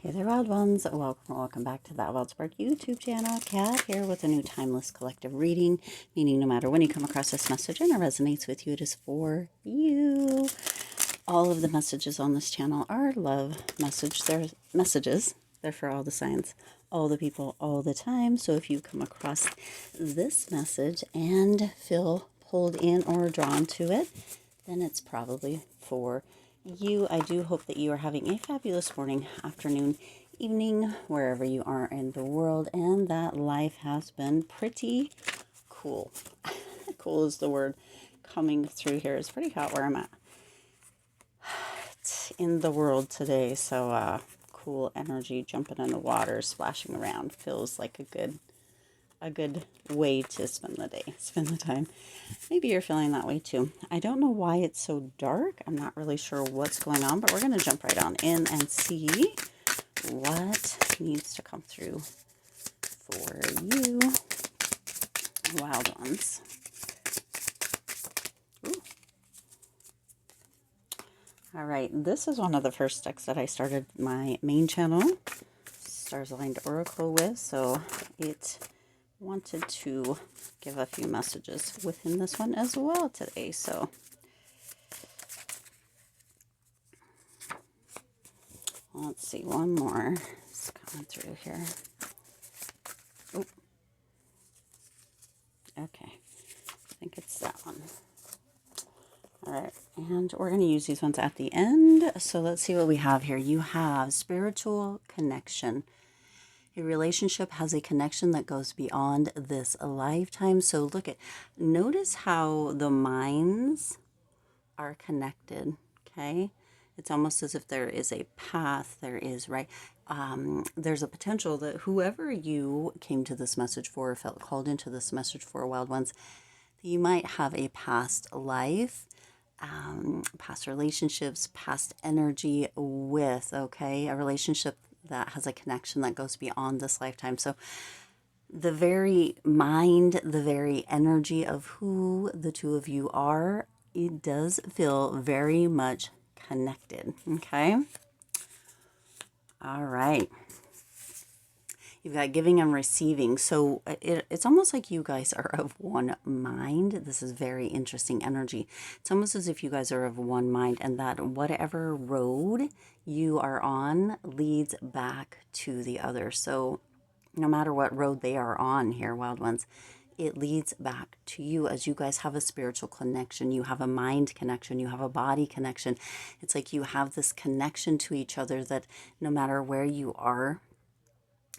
Hey there, wild ones. Welcome back to that Wild Spark YouTube channel. Kat here with a new timeless collective reading, meaning no matter when you come across this message and it resonates with you, it is for you. All of the messages on this channel are love messages. They're for all the signs, all the people, all the time. So if you come across this message and feel pulled in or drawn to it, then it's probably for you. I do hope that you are having a fabulous morning, afternoon, evening, wherever you are in the world, and that life has been pretty cool. Cool is the word coming through here. It's pretty hot where I'm at. It's in the world today, so cool energy jumping in the water, splashing around. Feels like a good way to spend the day, spend the time. Maybe you're feeling that way too. I don't know why it's so dark. I'm not really sure what's going on, but we're going to jump right on in and see what needs to come through for you, wild ones. Ooh. All right, this is one of the first decks that I started my main channel, Stars Aligned Oracle, with, so it wanted to give a few messages within this one as well today. So let's see, one more is coming through here. Oh, okay, I think it's that one. All right, and we're going to use these ones at the end. So let's see what we have here. You have spiritual connection. A relationship has a connection that goes beyond this lifetime. So notice how the minds are connected, okay? It's almost as if there is a path, there's a potential that whoever you came to this message for, or felt called into this message for, wild ones, you might have a past life, past relationships, past energy with, okay? A relationship that has a connection that goes beyond this lifetime. So the very mind, the very energy of who the two of you are, it does feel very much connected, okay? All right. You've got giving and receiving. So it's almost like you guys are of one mind. This is very interesting energy. It's almost as if you guys are of one mind, and that whatever road you are on leads back to the other. So no matter what road they are on here, wild ones, it leads back to you, as you guys have a spiritual connection. You have a mind connection. You have a body connection. It's like you have this connection to each other that no matter where you are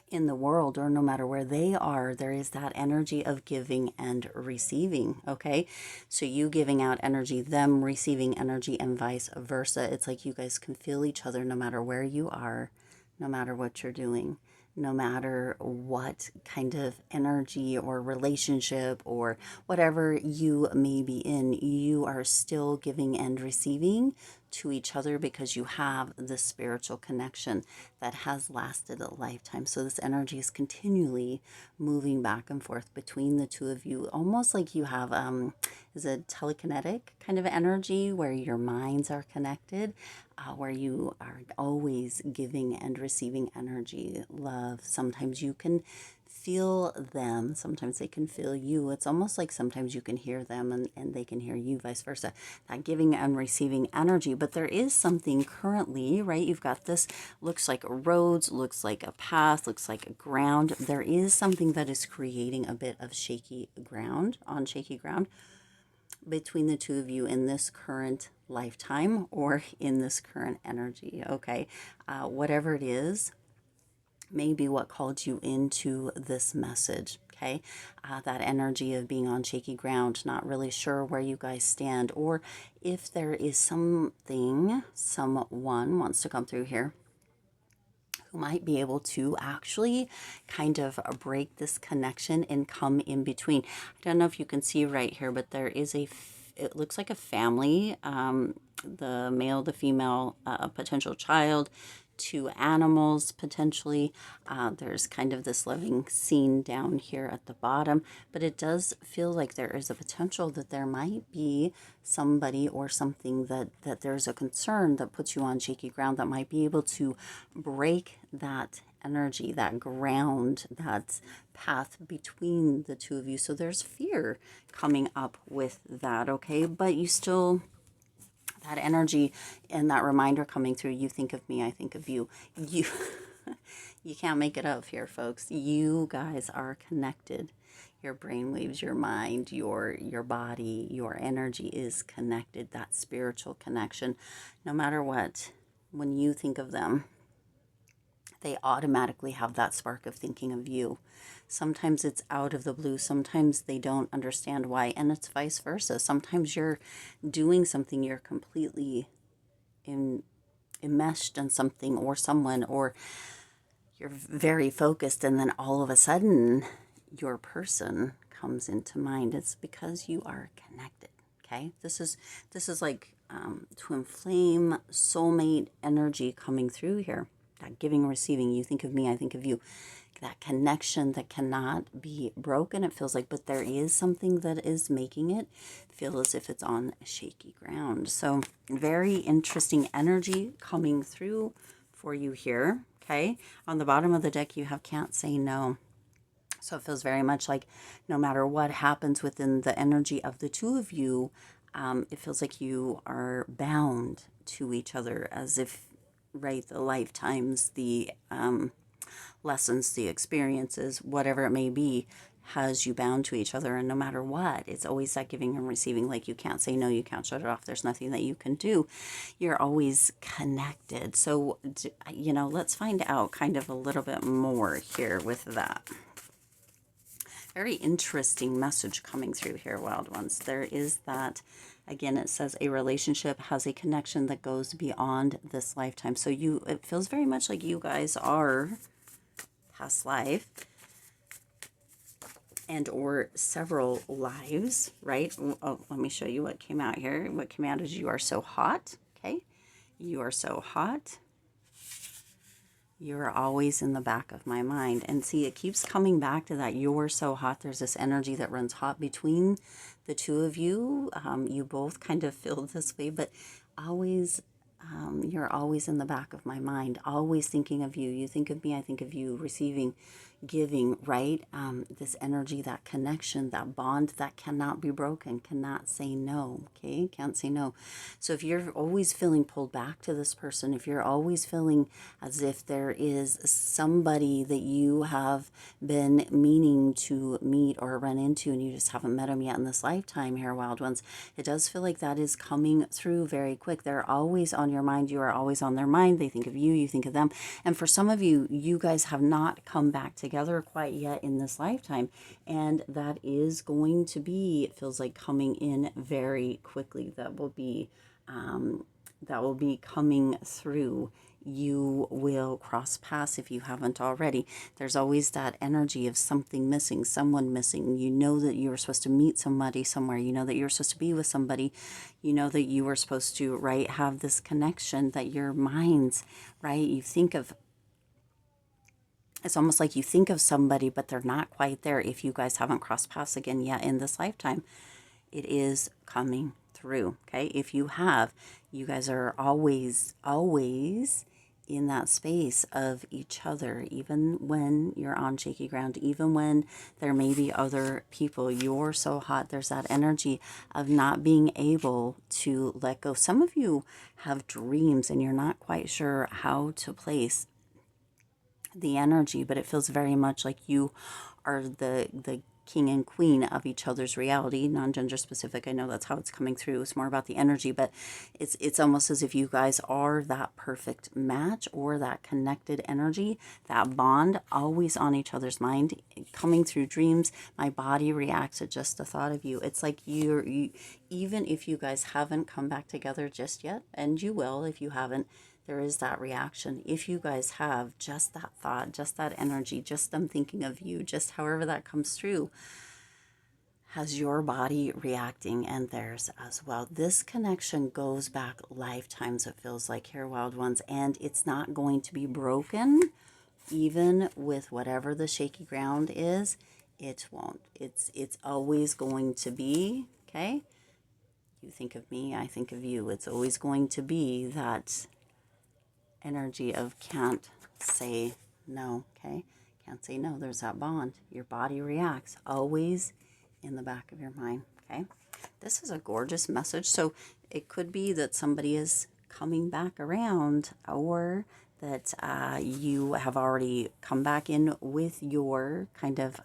in the world, or no matter where they are, there is that energy of giving and receiving, okay? So you giving out energy, them receiving energy, and vice versa. It's like you guys can feel each other no matter where you are, no matter what you're doing, no matter what kind of energy or relationship or whatever you may be in, you are still giving and receiving to each other because you have this spiritual connection that has lasted a lifetime. So this energy is continually moving back and forth between the two of you, almost like you have is a telekinetic kind of energy where your minds are connected, where you are always giving and receiving energy, love. Sometimes you can feel them, sometimes they can feel you. It's almost like sometimes you can hear them and they can hear you, vice versa. That giving and receiving energy. But there is something currently, right? You've got this, looks like roads, looks like a path, looks like a ground. There is something that is creating a bit of shaky ground between the two of you in this current lifetime or in this current energy, okay? Whatever it is, maybe what called you into this message, okay? That energy of being on shaky ground, not really sure where you guys stand, or if there is someone wants to come through here who might be able to actually kind of break this connection and come in between. I don't know if you can see right here, but there is it looks like a family, the male, the female, potential child, 2 animals potentially. There's kind of this living scene down here at the bottom, but it does feel like there is a potential that there might be somebody or something that there's a concern that puts you on shaky ground that might be able to break that energy, that ground, that path between the two of you. So there's fear coming up with that, okay? But you still, that energy and that reminder coming through, you think of me, I think of you. You you can't make it up here, folks. You guys are connected. Your brainwaves, your mind, your body, your energy is connected. That spiritual connection, no matter what, when you think of them, they automatically have that spark of thinking of you. Sometimes it's out of the blue. Sometimes they don't understand why. And it's vice versa. Sometimes you're doing something, you're completely enmeshed in something or someone, or you're very focused, and then all of a sudden your person comes into mind. It's because you are connected. Okay, this is like twin flame soulmate energy coming through here. That giving and receiving. You think of me, I think of you. That connection that cannot be broken, it feels like, but there is something that is making it feel as if it's on shaky ground. So very interesting energy coming through for you here. Okay, on the bottom of the deck you have can't say no. So it feels very much like no matter what happens within the energy of the two of you, it feels like you are bound to each other, as if, right, the lifetimes, the lessons, the experiences, whatever it may be, has you bound to each other. And no matter what, it's always that giving and receiving. Like you can't say no, you can't shut it off. There's nothing that you can do. You're always connected. So, let's find out kind of a little bit more here with that. Very interesting message coming through here, wild ones. There is that, again, it says a relationship has a connection that goes beyond this lifetime. So it feels very much like you guys are past life and or several lives, right? Oh, let me show you what came out here. What came out is you are so hot, okay? You are so hot. You're always in the back of my mind. And see, it keeps coming back to that. You're so hot. There's this energy that runs hot between the two of you. You both kind of feel this way, but always, you're always in the back of my mind, always thinking of you. You think of me, I think of you, receiving, giving, right? This energy, that connection, that bond that cannot be broken, cannot say no, okay? Can't say no. So if you're always feeling pulled back to this person, if you're always feeling as if there is somebody that you have been meaning to meet or run into and you just haven't met them yet in this lifetime here, wild ones, it does feel like that is coming through very quick. They're always on your mind. You are always on their mind. They think of you. You think of them. And for some of you, you guys have not come back together quite yet in this lifetime. And that is going to be, it feels like, coming in very quickly. That will be coming through. You will cross paths if you haven't already. There's always that energy of something missing, someone missing. You know that you were supposed to meet somebody somewhere. You know that you're supposed to be with somebody. You know that you were supposed to, right, have this connection that your minds, right, you think of. It's almost like you think of somebody, but they're not quite there. If you guys haven't crossed paths again yet in this lifetime, it is coming through, okay? If you have, you guys are always in that space of each other, even when you're on shaky ground, even when there may be other people. You're so hot. There's that energy of not being able to let go. Some of you have dreams and you're not quite sure how to place the energy, but it feels very much like you are the king and queen of each other's reality, non-gender specific. I know that's how it's coming through. It's more about the energy, but it's almost as if you guys are that perfect match or that connected energy, that bond, always on each other's mind, coming through dreams. My body reacts at just the thought of you. It's like you, even if you guys haven't come back together just yet, and you will if you haven't, there is that reaction. If you guys have just that thought, just that energy, just them thinking of you, just however that comes through, has your body reacting and theirs as well. This connection goes back lifetimes, it feels like here, wild ones, and it's not going to be broken even with whatever the shaky ground is. It won't. It's always going to be, okay? You think of me, I think of you. It's always going to be that energy of can't say no, okay? Can't say no. There's that bond. Your body reacts always in the back of your mind, okay? This is a gorgeous message. So it could be that somebody is coming back around, or that you have already come back in with your kind of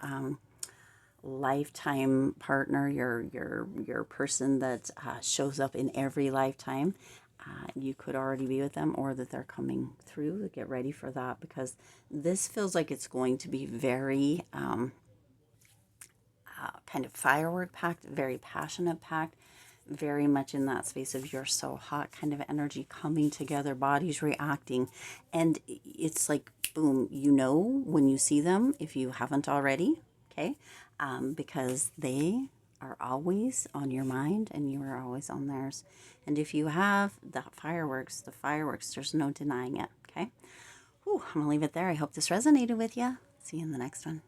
lifetime partner, your person that shows up in every lifetime. You could already be with them, or that they're coming through. Get ready for that, because this feels like it's going to be very kind of firework packed, very passionate packed, very much in that space of you're so hot kind of energy coming together, bodies reacting. And it's like, boom, you know when you see them, if you haven't already, okay? Because they are always on your mind and you are always on theirs. And if you have the fireworks, there's no denying it, okay? Whew, I'm going to leave it there. I hope this resonated with you. See you in the next one.